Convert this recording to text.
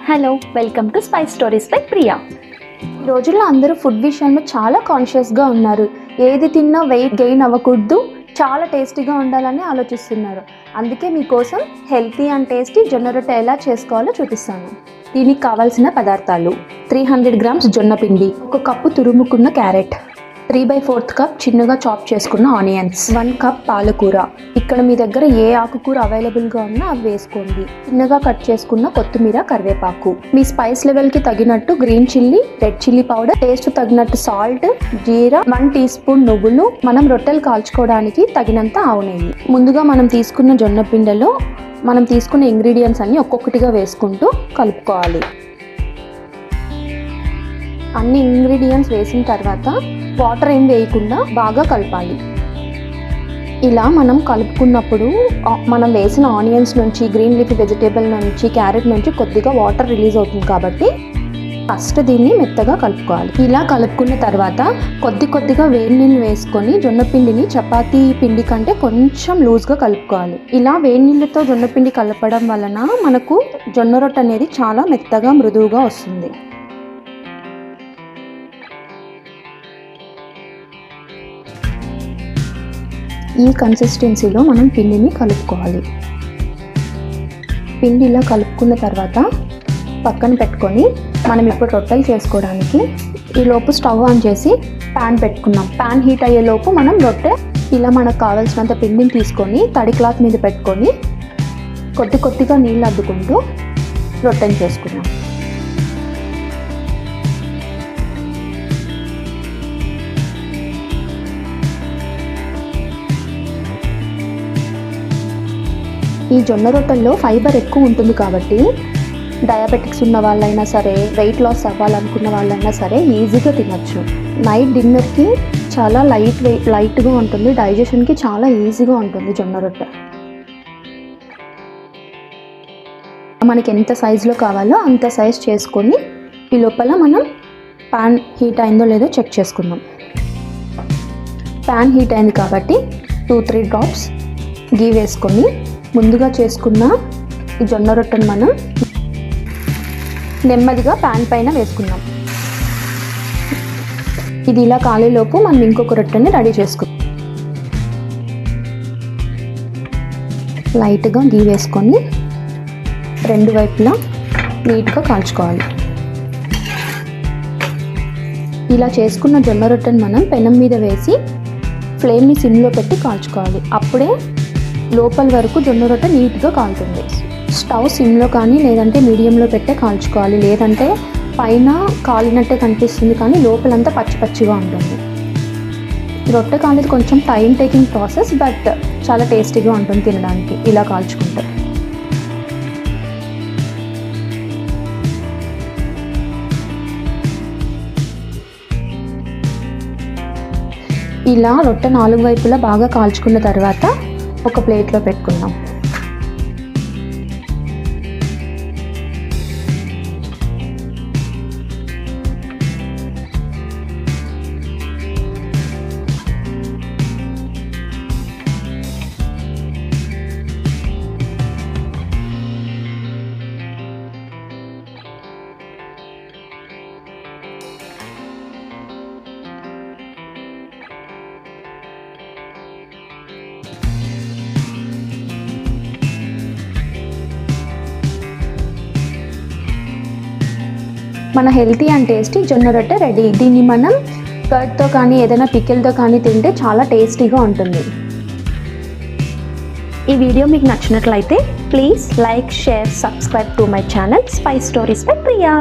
Hello, welcome to spice stories by Priya. ఈ రోజుల్లో అందరూ ఫుడ్ విషయంలో చాలా కాన్షియస్గా ఉన్నారు. ఏది తిన్నా వెయిట్ గెయిన్ అవ్వకూడదు, చాలా టేస్టీగా ఉండాలని ఆలోచిస్తున్నారు. అందుకే మీకోసం హెల్తీ అండ్ టేస్టీ జొన్న రొట్టె ఎలా చేసుకోవాలో చూపిస్తాను. దీనికి కావాల్సిన పదార్థాలు: 300 గ్రామ్స్ జొన్న పిండి, 1 కప్పు తురుముకున్న క్యారెట్, 3/4 కప్ చిన్నగా చాప్ చేసుకున్న ఆనియన్స్, 1 కప్ పాలకూర. ఇక్కడ మీ దగ్గర ఏ ఆకుకూర అవైలబుల్గా ఉన్నా అవి వేసుకోండి. చిన్నగా కట్ చేసుకున్న కొత్తిమీర, కరివేపాకు. మీ స్పైస్ లెవెల్కి తగినట్టు green chilli, red chilli powder, taste తగినట్టు సాల్ట్, జీరా, 1 టీ స్పూన్ నువ్వులు, మనం రొట్టెలు కాల్చుకోవడానికి తగినంత ఆవు నెయ్యి. ముందుగా మనం తీసుకున్న జొన్న పిండిలో మనం తీసుకున్న ఇంగ్రీడియంట్స్ అన్ని ఒక్కొక్కటిగా వేసుకుంటూ కలుపుకోవాలి. అన్ని ఇంగ్రీడియంట్స్ వేసిన తర్వాత వాటర్ ఏం వేయకుండా బాగా కలపాలి. ఇలా మనం కలుపుకున్నప్పుడు మనం వేసిన ఆనియన్స్ నుంచి, గ్రీన్ లీఫీ వెజిటేబుల్ నుంచి, క్యారెట్ నుంచి కొద్దిగా వాటర్ రిలీజ్ అవుతుంది కాబట్టి ఫస్ట్ దీన్ని మెత్తగా కలుపుకోవాలి. ఇలా కలుపుకున్న తర్వాత కొద్దిగా వేడి నీళ్ళు వేసుకొని జొన్న పిండిని చపాతీ పిండి కంటే కొంచెం లూజ్గా కలుపుకోవాలి. ఇలా వేడి నీళ్ళతో జొన్న పిండి కలపడం వలన మనకు జొన్న రొట్టె అనేది చాలా మెత్తగా మృదువుగా వస్తుంది. ఈ కన్సిస్టెన్సీలో మనం పిండిని కలుపుకోవాలి. పిండి ఇలా కలుపుకున్న తర్వాత పక్కన పెట్టుకొని మనం ఇప్పుడు రొట్టెలు చేసుకోవడానికి ఈలోపు స్టవ్ ఆన్ చేసి ప్యాన్ పెట్టుకున్నాం. ప్యాన్ హీట్ అయ్యేలోపు మనం రొట్టె ఇలా మనకు కావాల్సినంత పిండిని తీసుకొని తడి క్లాత్ మీద పెట్టుకొని కొద్దిగా నీళ్ళు అద్దుకుంటూ రొట్టెని చేసుకున్నాం. ఈ జొన్న రొట్టెల్లో ఫైబర్ ఎక్కువ ఉంటుంది కాబట్టి డయాబెటిక్స్ ఉన్న వాళ్ళైనా సరే, వెయిట్ లాస్ అవ్వాలనుకున్న వాళ్ళైనా సరే ఈజీగా తినచ్చు. నైట్ డిన్నర్కి చాలా లైట్గా ఉంటుంది, డైజెషన్కి చాలా ఈజీగా ఉంటుంది జొన్న రొట్టె. మనకి ఎంత సైజులో కావాలో అంత సైజ్ చేసుకొని ఈ లోపల మనం ప్యాన్ హీట్ అయిందో లేదో చెక్ చేసుకుందాం. ప్యాన్ హీట్ అయింది కాబట్టి 2-3 డ్రాప్స్ గీ వేసుకొని ముందుగా చేసుకున్న ఈ జొన్న రొట్టెను మనం నెమ్మదిగా ప్యాన్ పైన వేసుకుందాం. ఇది ఇలా కాలేలోపు మనం ఇంకొక రొట్టెని రెడీ చేసుకుందాం. లైట్గా గీ వేసుకొని 2 వైపులా నీట్గా కాల్చుకోవాలి. ఇలా చేసుకున్న జొన్న రొట్టెని మనం పెనం మీద వేసి ఫ్లేమ్ని సిమ్లో పెట్టి కాల్చుకోవాలి. అప్పుడే లోపల వరకు జొన్న రొట్టె నీట్గా కాలుతుంది. స్టవ్ సిమ్లో కానీ లేదంటే మీడియంలో పెట్టే కాల్చుకోవాలి, లేదంటే పైన కాలినట్టే కనిపిస్తుంది కానీ లోపలంతా పచ్చిగా ఉంటుంది. రొట్టె కాలేది కొంచెం టైం టేకింగ్ ప్రాసెస్, బట్ చాలా టేస్టీగా ఉంటుంది తినడానికి ఇలా కాల్చుకుంటే. ఇలా రొట్టె 4 వైపులా బాగా కాల్చుకున్న తర్వాత ఒక ప్లేట్లో పెట్టుకుందాం. మన హెల్తీ అండ్ టేస్టీ జొన్న రొట్టె రెడీ. దీన్ని మనం కర్డ్తో కానీ ఏదైనా పికిల్తో కానీ తింటే చాలా టేస్టీగా ఉంటుంది. ఈ వీడియో మీకు నచ్చినట్లయితే please like, share, subscribe to my channel spice stories by Priya.